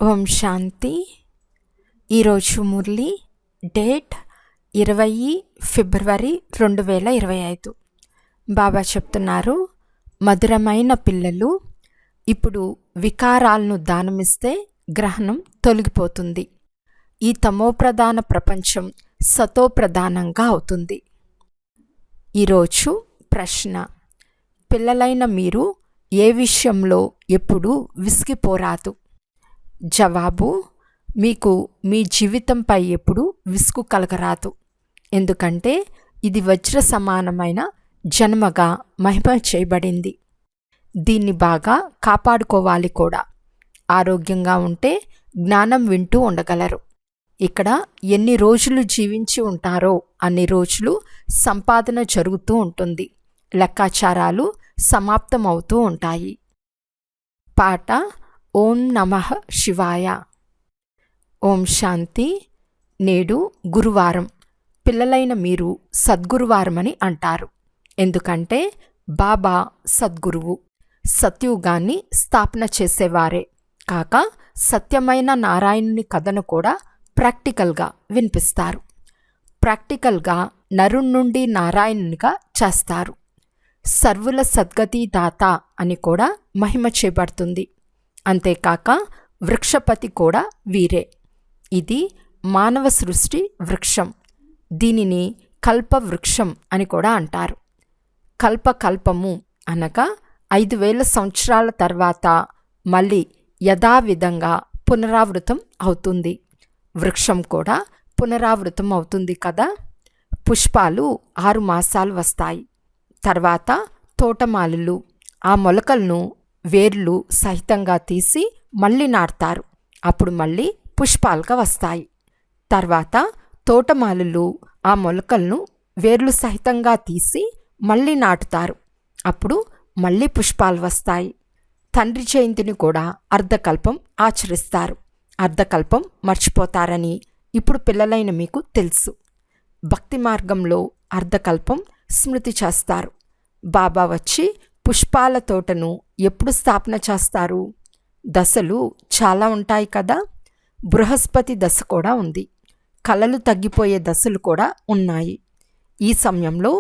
ఓం శాంతి. ఈరోజు మురళి డేట్ 20 ఫిబ్రవరి 2025. బాబా చెప్తున్నారు, మధురమైన పిల్లలు, ఇప్పుడు వికారాలను దానమిస్తే గ్రహణం తొలగిపోతుంది. ఈ తమోప్రధాన ప్రపంచం సతోప్రధానంగా అవుతుంది. ఈరోజు ప్రశ్న: పిల్లలైన మీరు ఏ విషయంలో ఎప్పుడూ విసిగిపోరాదు? జవాబు: మీకు మీ జీవితంపై ఎప్పుడు విసుగు కలగరాదు. ఎందుకంటే ఇది వజ్ర సమానమైన జన్మగా మహిమ చేయబడింది. దీన్ని బాగా కాపాడుకోవాలి కూడా. ఆరోగ్యంగా ఉంటే జ్ఞానం వింటూ ఉండగలరు. ఇక్కడ ఎన్ని రోజులు జీవించి ఉంటారో అన్ని రోజులు సంపాదన జరుగుతూ ఉంటుంది. లెక్కాచారాలు సమాప్తమవుతూ ఉంటాయి. పాట: ఓం నమః శివాయ. ఓం శాంతి. నేడు గురువారం. పిల్లలైన మీరు సద్గురువారమని అంటారు. ఎందుకంటే బాబా సద్గురువు, సత్యుగాన్ని స్థాపన చేసేవారే కాక సత్యమైన నారాయణుని కథను కూడా ప్రాక్టికల్గా వినిపిస్తారు. ప్రాక్టికల్గా నరుణ్ నుండి నారాయణునిగా చేస్తారు. సర్వుల సద్గతి దాత అని కూడా మహిమ చేయబడుతుంది. అంతేకాక వృక్షపతి కూడా వీరే. ఇది మానవ సృష్టి వృక్షం. దీనిని కల్పవృక్షం అని కూడా అంటారు. కల్పకల్పము అనగా 5000 సంవత్సరాల తర్వాత మళ్ళీ యథావిధంగా పునరావృతం అవుతుంది. వృక్షం కూడా పునరావృతం అవుతుంది కదా. పుష్పాలు 6 మాసాలు వస్తాయి. తర్వాత తోటమాలులు ఆ మొలకలను వేర్లు సహితంగా తీసి మళ్ళీ నాటుతారు. అప్పుడు మళ్ళీ పుష్పాలుగా వస్తాయి. తర్వాత తోటమాలులు ఆ మొలకలను వేర్లు సహితంగా తీసి మళ్ళీ నాటుతారు. అప్పుడు మళ్ళీ పుష్పాలు వస్తాయి. తండ్రి జయంతిని కూడా అర్ధకల్పం ఆచరిస్తారు. అర్ధకల్పం మర్చిపోతారని ఇప్పుడు పిల్లలైన మీకు తెలుసు. భక్తి మార్గంలో అర్ధకల్పం స్మృతి చేస్తారు. బాబా వచ్చి పుష్పాల తోటను ఎప్పుడు స్థాపన చేస్తారు? దశలు చాలా ఉంటాయి కదా. బృహస్పతి దశ కూడా ఉంది. కళలు తగ్గిపోయే దశలు కూడా ఉన్నాయి. ఈ సమయంలో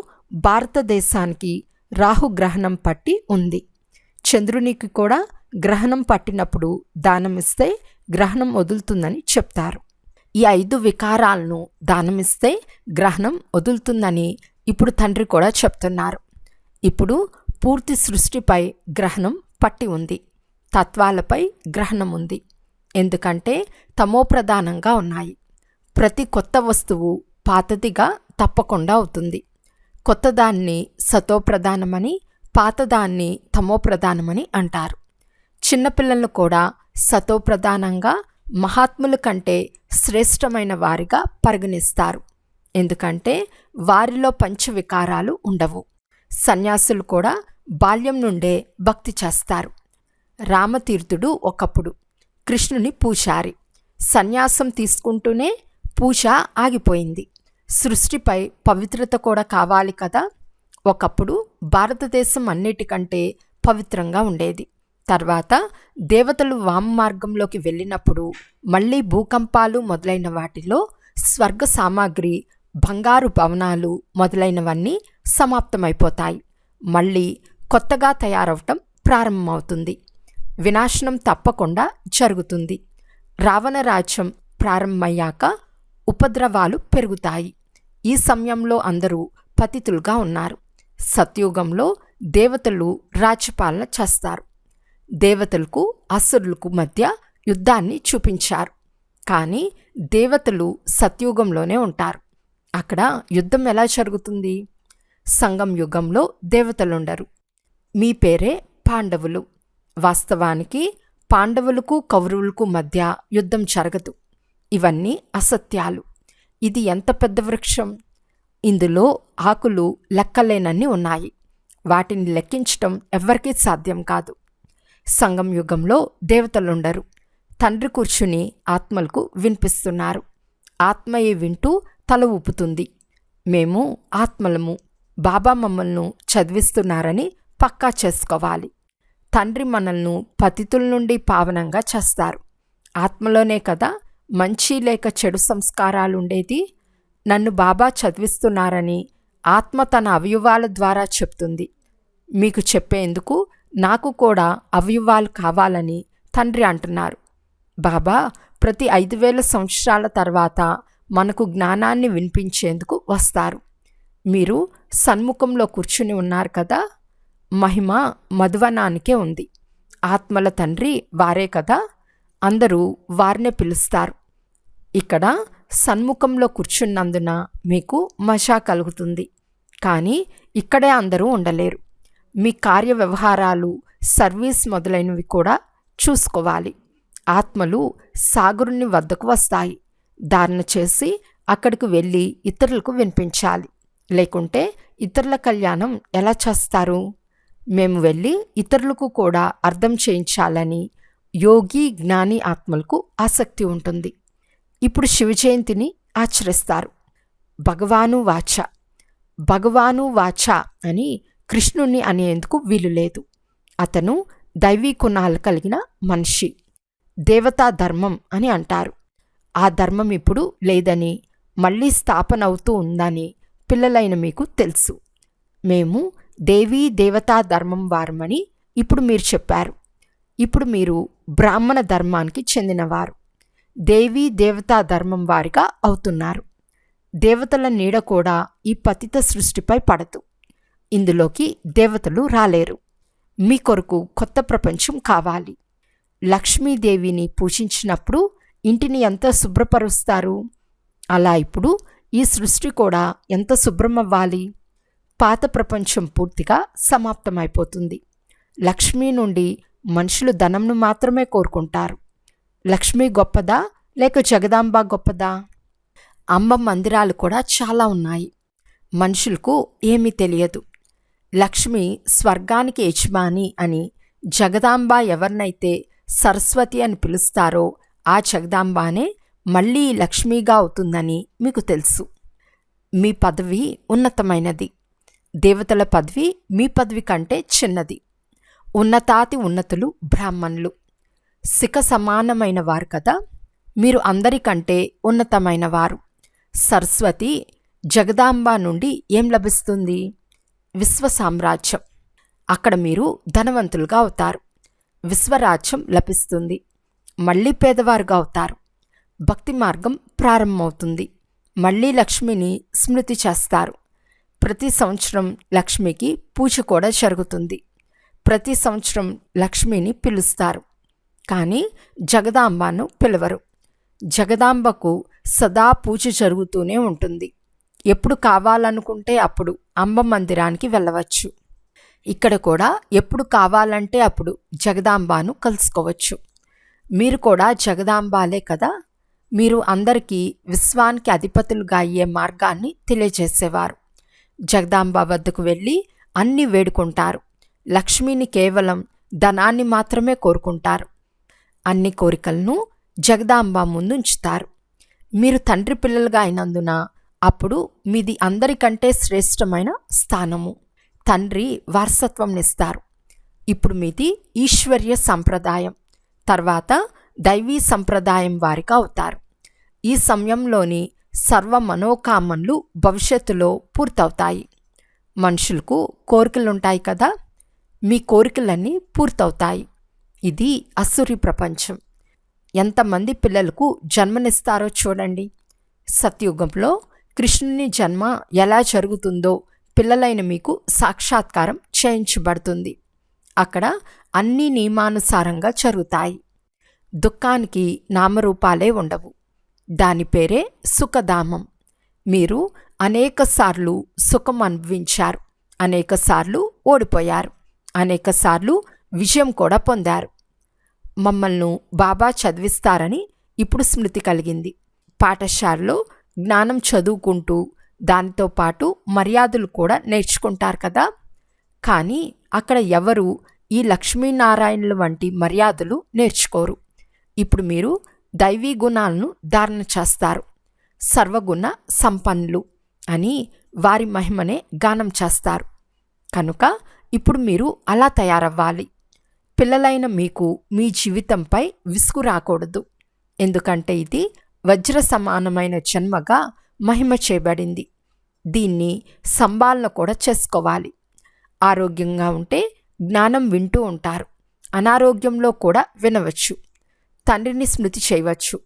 భారతదేశానికి రాహుగ్రహణం పట్టి ఉంది. చంద్రునికి కూడా గ్రహణం పట్టినప్పుడు దానమిస్తే గ్రహణం వదులుతుందని చెప్తారు. ఈ 5 వికారాలను దానమిస్తే గ్రహణం వదులుతుందని ఇప్పుడు తండ్రి కూడా చెప్తున్నారు. ఇప్పుడు పూర్తి సృష్టిపై గ్రహణం పట్టి ఉంది. తత్వాలపై గ్రహణం ఉంది. ఎందుకంటే తమోప్రధానంగా ఉన్నాయి. ప్రతి కొత్త వస్తువు పాతదిగా తప్పకుండా అవుతుంది. కొత్తదాన్ని సతోప్రధానమని, పాతదాన్ని తమోప్రధానమని అంటారు. చిన్నపిల్లలను కూడా సతోప్రధానంగా, మహాత్ముల కంటే శ్రేష్టమైన వారిగా పరిగణిస్తారు. ఎందుకంటే వారిలో పంచవికారాలు ఉండవు. సన్యాసులు కూడా బాల్యం నుండే భక్తి చేస్తారు. రామతీర్థుడు ఒకప్పుడు కృష్ణుని పూజారి. సన్యాసం తీసుకుంటూనే పూజ ఆగిపోయింది. సృష్టిపై పవిత్రత కూడా కావాలి కదా. ఒకప్పుడు భారతదేశం అన్నిటికంటే పవిత్రంగా ఉండేది. తర్వాత దేవతలు వామ మార్గంలోకి వెళ్ళినప్పుడు మళ్ళీ భూకంపాలు మొదలైన వాటిలో స్వర్గ సామాగ్రి, బంగారు భవనాలు మొదలైనవన్నీ సమాప్తమైపోతాయి. మళ్ళీ కొత్తగా తయారవటం ప్రారంభమవుతుంది. వినాశనం తప్పకుండా జరుగుతుంది. రావణ రాజ్యం ప్రారంభమయ్యాక ఉపద్రవాలు పెరుగుతాయి. ఈ సమయంలో అందరూ పతితులుగా ఉన్నారు. సత్యుగంలో దేవతలు రాజ్యపాలన చేస్తారు. దేవతలకు అసురులకు మధ్య యుద్ధాన్ని చూపించారు. కానీ దేవతలు సత్యుగంలోనే ఉంటారు. అక్కడ యుద్ధం ఎలా జరుగుతుంది? సంగం యుగంలో దేవతలుండరు. మీ పేరే పాండవులు. వాస్తవానికి పాండవులకు కౌరవులకు మధ్య యుద్ధం జరగదు. ఇవన్నీ అసత్యాలు. ఇది ఎంత పెద్ద వృక్షం! ఇందులో ఆకులు లెక్కలేనన్ని ఉన్నాయి. వాటిని లెక్కించటం ఎవ్వరికీ సాధ్యం కాదు. సంగం యుగంలో దేవతలుండరు. తండ్రి కూర్చుని ఆత్మలకు వినిపిస్తున్నారు. ఆత్మయే వింటూ తల ఊపుతుంది. మేము ఆత్మలము, బాబా మమ్మల్ని చదివిస్తున్నారని పక్కా చేసుకోవాలి. తండ్రి మనల్ని పతితుల నుండి పావనంగా చేస్తారు. ఆత్మలోనే కదా మంచి లేక చెడు సంస్కారాలు ఉండేది. నన్ను బాబా చదివిస్తున్నారని ఆత్మ తన అవయవాల ద్వారా చెప్తుంది. మీకు చెప్పేందుకు నాకు కూడా అవయవాలు కావాలని తండ్రి అంటున్నారు. బాబా ప్రతి 5000 సంవత్సరాల తర్వాత మనకు జ్ఞానాన్ని వినిపించేందుకు వస్తారు. మీరు సన్ముఖంలో కూర్చుని ఉన్నారు కదా. మహిమ మధువనానికే ఉంది. ఆత్మల తండ్రి వారే కదా. అందరూ వారినే పిలుస్తారు. ఇక్కడ సన్ముఖంలో కూర్చున్నందున మీకు మజా కలుగుతుంది. కానీ ఇక్కడే అందరూ ఉండలేరు. మీ కార్య వ్యవహారాలు, సర్వీస్ మొదలైనవి కూడా చూసుకోవాలి. ఆత్మలు సాగరుని వద్దకు వస్తాయి. ధారణ చేసి అక్కడికి వెళ్ళి ఇతరులకు వినిపించాలి. లేకుంటే ఇతరుల కళ్యాణం ఎలా చేస్తారు? మేము వెళ్ళి ఇతరులకు కూడా అర్థం చేయించాలని యోగి జ్ఞాని ఆత్మలకు ఆసక్తి ఉంటుంది. ఇప్పుడు శివ జయంతిని ఆచరిస్తారు. భగవాను వాచ, భగవాను వాచ అని కృష్ణుణ్ణి అనేందుకు వీలు లేదు. అతను దైవీ గుణాలు కలిగిన మనిషి. దేవతా ధర్మం అని అంటారు. ఆ ధర్మం ఇప్పుడు లేదని, మళ్ళీ స్థాపన అవుతూ ఉందని పిల్లలైన మీకు తెలుసు. మేము దేవీ దేవతా ధర్మం వారమని ఇప్పుడు మీరు చెప్పారు. ఇప్పుడు మీరు బ్రాహ్మణ ధర్మానికి చెందినవారు. దేవీ దేవతా ధర్మం వారిగా అవుతున్నారు. దేవతల నీడ కూడా ఈ పతిత సృష్టిపై పడదు. ఇందులోకి దేవతలు రాలేరు. మీ కొరకు కొత్త ప్రపంచం కావాలి. లక్ష్మీదేవిని పూజించినప్పుడు ఇంటిని ఎంత శుభ్రపరుస్తారు, అలా ఇప్పుడు ఈ సృష్టి కూడా ఎంత శుభ్రమవ్వాలి. పాత ప్రపంచం పూర్తిగా సమాప్తమైపోతుంది. లక్ష్మీ నుండి మనుషులు ధనంను మాత్రమే కోరుకుంటారు. లక్ష్మీ గొప్పదా లేక జగదాంబ గొప్పదా? అమ్మ మందిరాలు కూడా చాలా ఉన్నాయి. మనుషులకు ఏమీ తెలియదు. లక్ష్మి స్వర్గానికి యజమాని అని, జగదాంబ ఎవరినైతే సరస్వతి అని పిలుస్తారో ఆ జగదాంబానే మళ్ళీ లక్ష్మీగా అవుతుందని మీకు తెలుసు. మీ పదవి ఉన్నతమైనది. దేవతల పదవి మీ పదవి కంటే చిన్నది. ఉన్నతాతి ఉన్నతులు బ్రాహ్మణులు. శిఖ సమానమైన వారు కదా. మీరు అందరికంటే ఉన్నతమైన వారు. సరస్వతి జగదాంబ నుండి ఏం లభిస్తుంది? విశ్వ సామ్రాజ్యం. అక్కడ మీరు ధనవంతులుగా అవుతారు. విశ్వరాజ్యం లభిస్తుంది. మళ్ళీ పేదవారుగా అవుతారు. భక్తి మార్గం ప్రారంభమవుతుంది. మళ్ళీ లక్ష్మిని స్మృతి చేస్తారు. ప్రతి సంవత్సరం లక్ష్మికి పూజ కూడా జరుగుతుంది. ప్రతి సంవత్సరం లక్ష్మిని పిలుస్తారు. కానీ జగదాంబను పిలవరు. జగదాంబకు సదా పూజ జరుగుతూనే ఉంటుంది. ఎప్పుడు కావాలనుకుంటే అప్పుడు అంబ మందిరానికి వెళ్ళవచ్చు. ఇక్కడ కూడా ఎప్పుడు కావాలంటే అప్పుడు జగదాంబను కలుసుకోవచ్చు. మీరు కూడా జగదాంబాలే కదా. మీరు అందరికీ విశ్వానికి అధిపతులుగా అయ్యే మార్గాన్ని తెలియజేసేవారు. జగదాంబ వద్దకు వెళ్ళి అన్నీ వేడుకుంటారు. లక్ష్మిని కేవలం ధనాన్ని మాత్రమే కోరుకుంటారు. అన్ని కోరికలను జగదాంబ ముందు ఉంచుతారు. మీరు తండ్రి పిల్లలుగా అయినందున అప్పుడు మీది అందరికంటే శ్రేష్టమైన స్థానము. తండ్రి వారసత్వంనిస్తారు. ఇప్పుడు మీది ఈశ్వర్య సంప్రదాయం. తర్వాత దైవీ సంప్రదాయం వారిగా అవుతారు. ఈ సమయంలోని సర్వ మనోకామనలు భవిష్యత్తులో పూర్తవుతాయి. మనుషులకు కోరికలుంటాయి కదా. మీ కోరికలన్నీ పూర్తవుతాయి. ఇది అసురి ప్రపంచం. ఎంతమంది పిల్లలకు జన్మనిస్తారో చూడండి. సత్యుగంలో కృష్ణుని జన్మ ఎలా జరుగుతుందో పిల్లలైన మీకు సాక్షాత్కారం చేయించబడుతుంది. అక్కడ అన్ని నియమానుసారంగా జరుగుతాయి. దుఃఖానికి నామరూపాలే ఉండవు. దాని పేరే సుఖధామం. మీరు అనేకసార్లు సుఖం అనుభవించారు, అనేకసార్లు ఓడిపోయారు, అనేకసార్లు విజయం కూడా పొందారు. మమ్మల్ని బాబా చదివిస్తారని ఇప్పుడు స్మృతి కలిగింది. పాఠశాలలో జ్ఞానం చదువుకుంటూ దానితో పాటు మర్యాదలు కూడా నేర్చుకుంటారు కదా. కానీ అక్కడ ఎవరు ఈ లక్ష్మీనారాయణుల వంటి మర్యాదలు నేర్చుకోరు. ఇప్పుడు మీరు దైవీ గుణాలను ధారణ చేస్తారు. సర్వగుణ సంపన్నులు అని వారి మహిమనే గానం చేస్తారు. కనుక ఇప్పుడు మీరు అలా తయారవ్వాలి. పిల్లలైన మీకు మీ జీవితంపై విసుగు రాకూడదు. ఎందుకంటే ఇది వజ్ర సమానమైన జన్మగా మహిమ చేయబడింది. దీన్ని సంభాలన కూడా చేసుకోవాలి. ఆరోగ్యంగా ఉంటే జ్ఞానం వింటూ ఉంటారు, అనారోగ్యంలో కూడా వినవచ్చు, తండ్రిని స్మృతి చేయవచ్చు.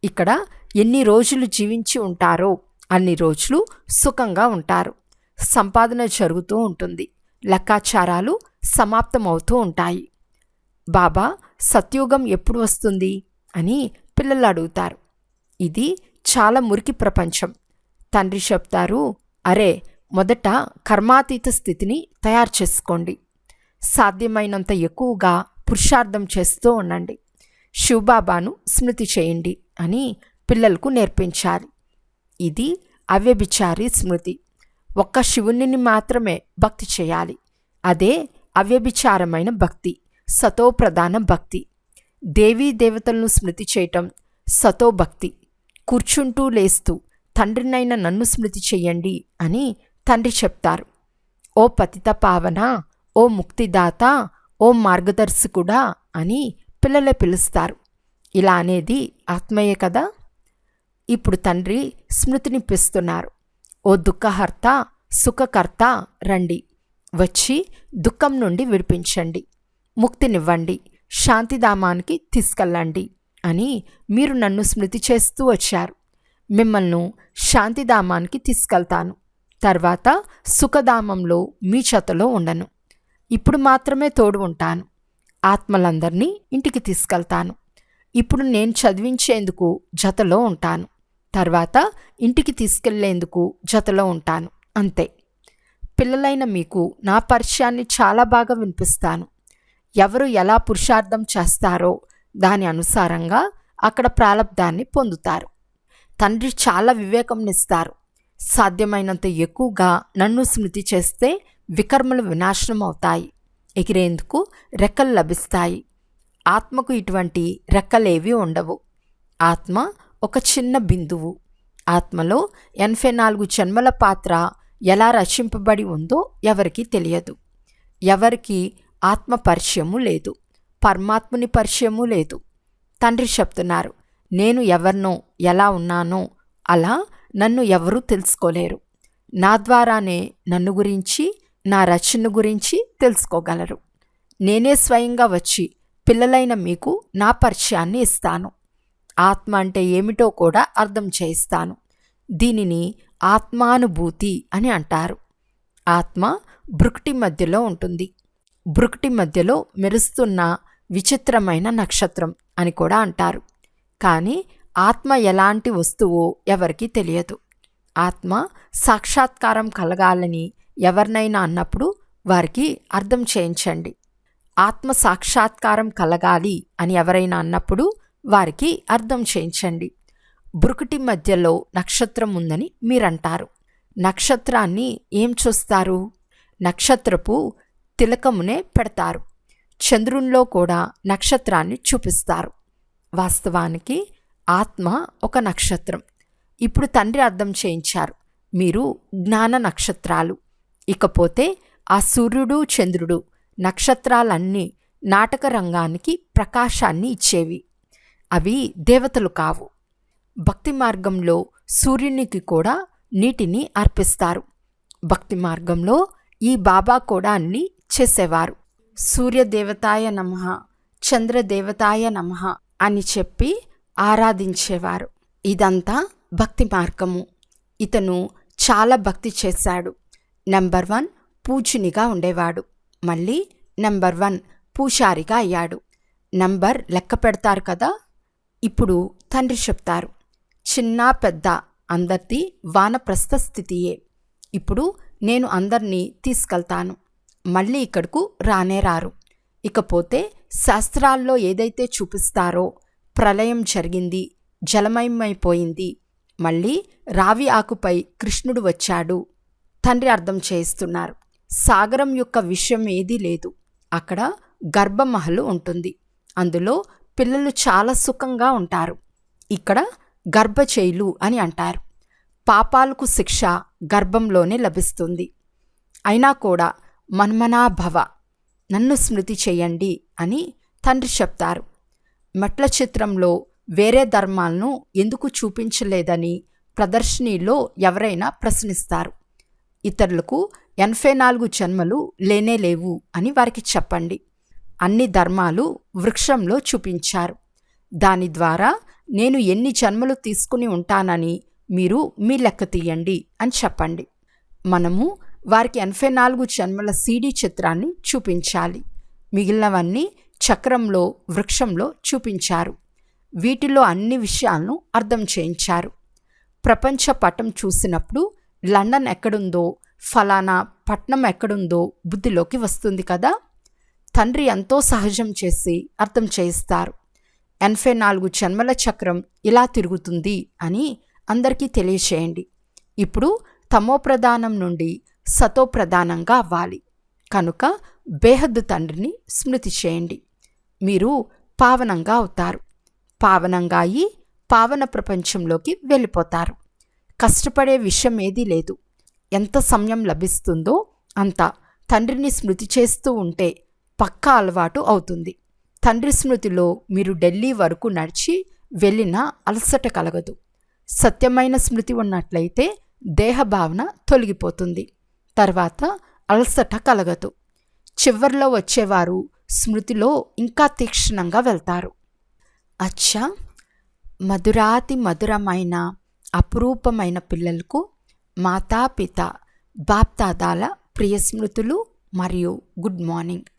ఇక్కడ ఎన్ని రోజులు జీవించి ఉంటారో అన్ని రోజులు సుఖంగా ఉంటారు. సంపాదన జరుగుతూ ఉంటుంది, లెక్కాచారాలు సమాప్తమవుతూ ఉంటాయి. బాబా సత్యుగం ఎప్పుడు వస్తుంది అని పిల్లలు అడుగుతారు. ఇది చాలా మురికి ప్రపంచం. తండ్రి చెప్తారు, అరే మొదట కర్మాతీత స్థితిని తయారు చేసుకోండి. సాధ్యమైనంత ఎక్కువగా పురుషార్థం చేస్తూ ఉండండి. శివబాబాను స్మృతి చేయండి అని పిల్లలకు నేర్పించాలి. ఇది అవ్యభిచారి స్మృతి. ఒక్క శివుని మాత్రమే భక్తి చేయాలి. అదే అవ్యభిచారమైన భక్తి, సతోప్రధాన భక్తి. దేవీ దేవతలను స్మృతి చేయటం సతో భక్తి. కూర్చుంటూ లేస్తూ తండ్రినైన నన్ను స్మృతి చెయ్యండి అని తండ్రి చెప్తారు. ఓ పతిత పావన, ఓ ముక్తిదాత, ఓ మార్గదర్శకుడా అని పిల్లలే పిలుస్తారు. ఇలా అనేది ఆత్మయే కదా. ఇప్పుడు తండ్రి స్మృతినిపిస్తున్నారు. ఓ దుఃఖహర్త, సుఖకర్త, రండి, వచ్చి దుఃఖం నుండి విడిపించండి, ముక్తినివ్వండి, శాంతిధామానికి తీసుకెళ్ళండి అని మీరు నన్ను స్మృతి చేస్తూ వచ్చారు. మిమ్మల్ని శాంతిధామానికి తీసుకెళ్తాను. తర్వాత సుఖధామంలో మీ జతలో ఉండను. ఇప్పుడు మాత్రమే తోడు ఉంటాను. ఆత్మలందరినీ ఇంటికి తీసుకెళ్తాను. ఇప్పుడు నేను చదివించేందుకు జతలో ఉంటాను. తర్వాత ఇంటికి తీసుకెళ్లేందుకు జతలో ఉంటాను. అంతే. పిల్లలైన మీకు నా పరిచయాన్ని చాలా బాగా వినిపిస్తాను. ఎవరు ఎలా పురుషార్థం చేస్తారో దాని అనుసారంగా అక్కడ ప్రాలబ్ధాన్ని పొందుతారు. తండ్రి చాలా వివేకంనిస్తారు. సాధ్యమైనంత ఎక్కువగా నన్ను స్మృతి చేస్తే వికర్మలు వినాశనం అవుతాయి. ఎగిరేందుకు రెక్కలు లభిస్తాయి. ఆత్మకు ఇటువంటి రెక్కలేవి ఉండవు. ఆత్మ ఒక చిన్న బిందువు. ఆత్మలో 84 జన్మల పాత్ర ఎలా రచింపబడి ఉందో ఎవరికీ తెలియదు. ఎవరికి ఆత్మ పరిచయము లేదు, పరమాత్ముని పరిచయము లేదు. తండ్రి చెప్తున్నారు, నేను ఎవరినో ఎలా ఉన్నానో అలా నన్ను ఎవరూ తెలుసుకోలేరు. నా ద్వారానే నన్ను గురించి, నా రచన గురించి తెలుసుకోగలరు. నేనే స్వయంగా వచ్చి పిల్లలైన మీకు నా పరిచయాన్ని ఇస్తాను. ఆత్మ అంటే ఏమిటో కూడా అర్థం చేయిస్తాను. దీనిని ఆత్మానుభూతి అని అంటారు. ఆత్మ భృకుటి మధ్యలో ఉంటుంది. భృకుటి మధ్యలో మెరుస్తున్న విచిత్రమైన నక్షత్రం అని కూడా అంటారు. కానీ ఆత్మ ఎలాంటి వస్తువో ఎవరికీ తెలియదు. ఆత్మ సాక్షాత్కారం కలగాలని ఎవరినైనా అన్నప్పుడు వారికి అర్థం చేయించండి. ఆత్మ సాక్షాత్కారం కలగాలి అని ఎవరైనా అన్నప్పుడు వారికి అర్థం చేయించండి. భృకుటి మధ్యలో నక్షత్రం ఉందని మీరంటారు. నక్షత్రాన్ని ఏం చూస్తారు? నక్షత్రపు తిలకమునే పెడతారు. చంద్రునిలో కూడా నక్షత్రాన్ని చూపిస్తారు. వాస్తవానికి ఆత్మ ఒక నక్షత్రం. ఇప్పుడు తండ్రి అర్థం చేయించారు, మీరు జ్ఞాన నక్షత్రాలు. ఇకపోతే ఆ సూర్యుడు, చంద్రుడు, నక్షత్రాలన్నీ నాటక రంగానికి ప్రకాశాన్ని ఇచ్చేవి. అవి దేవతలు కావు. భక్తి మార్గంలో సూర్యునికి కూడా నీటిని అర్పిస్తారు. భక్తి మార్గంలో ఈ బాబా కూడా అన్నీ చేసేవారు. సూర్యదేవతాయ నమః, చంద్రదేవతాయ నమః అని చెప్పి ఆరాధించేవారు. ఇదంతా భక్తి మార్గము. ఇతను చాలా భక్తి చేశాడు. నెంబర్ 1 పూజనిగా ఉండేవాడు. మళ్ళీ నెంబర్ 1 పూజారిగా అయ్యాడు. నంబర్ లెక్క పెడతారు కదా. ఇప్పుడు తండ్రి చెప్తారు, చిన్న పెద్ద అందరిది వానప్రస్థ స్థితియే. ఇప్పుడు నేను అందరినీ తీసుకెళ్తాను. మళ్ళీ ఇక్కడకు రానే రారు. ఇకపోతే శాస్త్రాల్లో ఏదైతే చూపిస్తారో ప్రళయం జరిగింది, జలమయమైపోయింది, మళ్ళీ రావి ఆకుపై కృష్ణుడు వచ్చాడు, తండ్రి అర్థం చేయిస్తున్నారు. సాగరం యొక్క విషయం ఏదీ లేదు. అక్కడ గర్భమహలు ఉంటుంది. అందులో పిల్లలు చాలా సుఖంగా ఉంటారు. ఇక్కడ గర్భచేయులు అని అంటారు. పాపాలకు శిక్ష గర్భంలోనే లభిస్తుంది. అయినా కూడా మన్మనాభవ, నన్ను స్మృతి చేయండి అని తండ్రి చెప్తారు. మెట్ల చిత్రంలో వేరే ధర్మాలను ఎందుకు చూపించలేదని ప్రదర్శనలో ఎవరైనా ప్రశ్నిస్తారు. ఇతరులకు 84 జన్మలు లేనేలేవు అని వారికి చెప్పండి. అన్ని ధర్మాలు వృక్షంలో చూపించారు. దాని ద్వారా నేను ఎన్ని జన్మలు తీసుకుని ఉంటానని మీరు మీ లెక్క తీయండి అని చెప్పండి. మనము వారికి 84 జన్మల సీడీ చిత్రాన్ని చూపించాలి. మిగిలినవన్నీ చక్రంలో, వృక్షంలో చూపించారు. వీటిలో అన్ని విషయాలను అర్థం చేయించారు. ప్రపంచ పటం చూసినప్పుడు లండన్ ఎక్కడుందో, ఫలానా పట్నం ఎక్కడుందో బుద్ధిలోకి వస్తుంది కదా. తండ్రి ఎంతో సహజం చేసి అర్థం చేయిస్తారు. 84 జన్మల చక్రం ఇలా తిరుగుతుంది అని అందరికీ తెలియచేయండి. ఇప్పుడు తమోప్రధానం నుండి సతోప్రధానంగా అవ్వాలి. కనుక బేహద్దు తండ్రిని స్మృతి చేయండి. మీరు పావనంగా అవుతారు. పావనంగా అయి పావన ప్రపంచంలోకి వెళ్ళిపోతారు. కష్టపడే విషయం ఏదీ లేదు. ఎంత సమయం లభిస్తుందో అంత తండ్రిని స్మృతి చేస్తూ ఉంటే పక్కా అలవాటు అవుతుంది. తండ్రి స్మృతిలో మీరు ఢిల్లీ వరకు నడిచి వెళ్ళినా అలసట కలగదు. సత్యమైన స్మృతి ఉన్నట్లయితే దేహభావన తొలగిపోతుంది. తర్వాత అలసట కలగదు. చివర్లో వచ్చేవారు స్మృతిలో ఇంకా తీక్షణంగా వెళ్తారు. అచ్చా, మధురాతి మధురమైన అపురూపమైన పిల్లలకు మాతాపిత బాప్దాదాల ప్రియ స్మృతులు మరియు గుడ్ మార్నింగ్.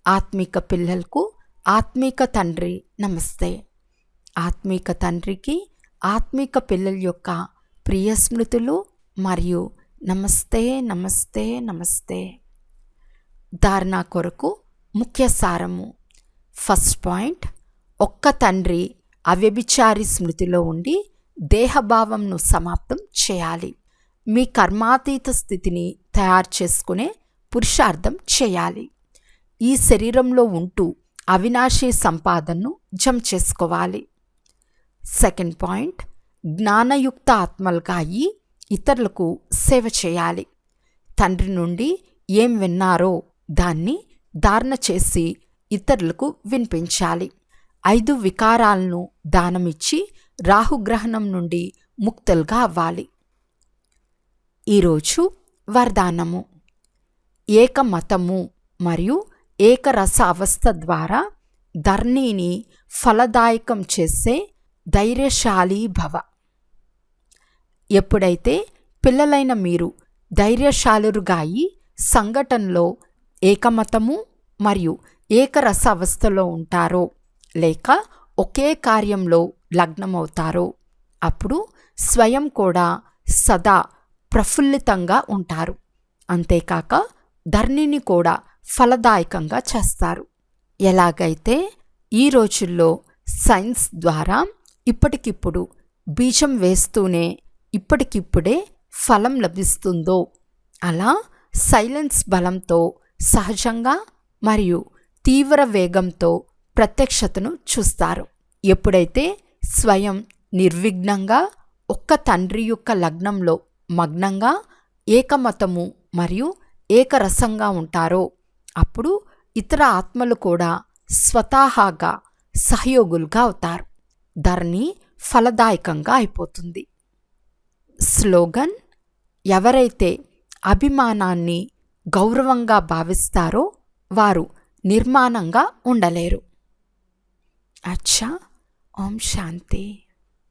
ఆత్మిక పిల్లలకు ఆత్మిక తండ్రి నమస్తే. ఆత్మిక తండ్రికి ఆత్మిక పిల్లల యొక్క ప్రియ స్మృతులు మరియు నమస్తే నమస్తే నమస్తే. ధారణ కొరకు ముఖ్య సారము. ఫస్ట్ పాయింట్, ఒక్క తండ్రి అవ్యభిచారి స్మృతిలో ఉండి దేహభావంను సమాప్తం చేయాలి. మీ కర్మాతీత స్థితిని తయారు చేసుకునే పురుషార్థం చేయాలి. ఈ శరీరంలో ఉంటూ అవినాశీ సంపాదనను జమ చేసుకోవాలి. సెకండ్ పాయింట్, జ్ఞానయుక్త ఆత్మలుగా అయ్యి ఇతరులకు సేవ చేయాలి. తండ్రి నుండి ఏం విన్నారో దాన్ని ధారణ చేసి ఇతరులకు వినిపించాలి. 5 వికారాలను దానమిచ్చి రాహుగ్రహణం నుండి ముక్తులుగా అవ్వాలి. ఈరోజు వరదానము. ఏకమతము మరియు ఏకరస అవస్థ ద్వారా ధర్నీని ఫలదాయకం చేసే ధైర్యశాలి భవ. ఎప్పుడైతే పిల్లలైన మీరు ధైర్యశాలురుగా అయి సంఘటనలో ఏకమతము మరియు ఏకరస అవస్థలో ఉంటారో లేక ఒకే కార్యంలో లగ్నమవుతారో అప్పుడు స్వయం కూడా సదా ప్రఫుల్లితంగా ఉంటారు. అంతేకాక ధర్నిని కూడా ఫలదాయకంగా చేస్తారు. ఎలాగైతే ఈ రోజుల్లో సైన్స్ ద్వారా ఇప్పటికిప్పుడు బీజం వేస్తూనే ఇప్పటికిప్పుడే ఫలం లభిస్తుందో అలా సైలెన్స్ బలంతో సహజంగా మరియు తీవ్ర వేగంతో ప్రత్యక్షతను చూస్తారు. ఎప్పుడైతే స్వయం నిర్విఘ్నంగా ఒక్క తండ్రి యొక్క లగ్నంలో మగ్నంగా ఏకమతము మరియు ఏకరసంగా ఉంటారో అప్పుడు ఇతర ఆత్మలు కూడా స్వతహాగా సహయోగులుగా అవుతారు. ధర్ని ఫలదాయకంగా అయిపోతుంది. స్లోగన్: ఎవరైతే అభిమానాన్ని గౌరవంగా భావిస్తారో వారు నిర్మాణంగా ఉండలేరు. అచ్చా, ఓం శాంతి.